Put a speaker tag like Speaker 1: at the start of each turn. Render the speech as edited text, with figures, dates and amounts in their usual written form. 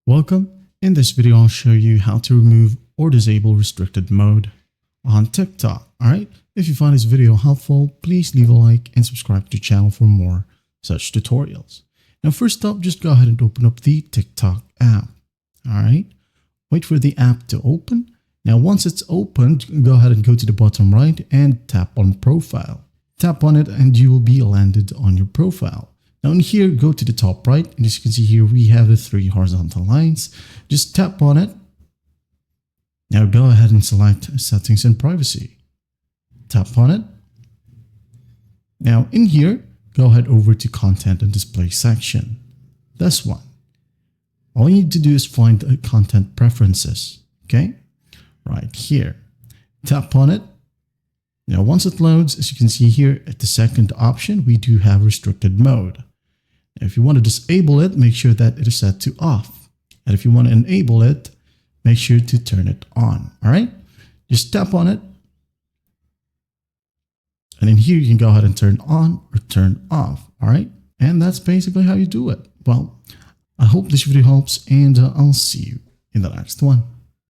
Speaker 1: Welcome. In this video, I'll show you how to remove or disable restricted mode on TikTok. All right. If you find this video helpful, please leave a like and subscribe to the channel for more such tutorials. Now, first up, just go ahead and open up the TikTok app. All right. Wait for the app to open. Now, once it's opened, go ahead and go to the bottom right and tap on profile. Tap on it and you will be landed on your profile. Now in here, go to the top right, and as you can see here, we have the three horizontal lines. Just tap on it. Now go ahead and select settings and privacy. Tap on it. Now in here, go ahead over to content and display section. This one. All you need to do is find content preferences. Okay, right here. Tap on it. Now once it loads, as you can see here at the second option, we do have restricted mode. If you want to disable it, make sure that it is set to off. And if you want to enable it, make sure to turn it on. All right, just tap on it. And in here, you can go ahead and turn on or turn off. All right, and that's basically how you do it. Well, I hope this video helps, and I'll see you in the next one.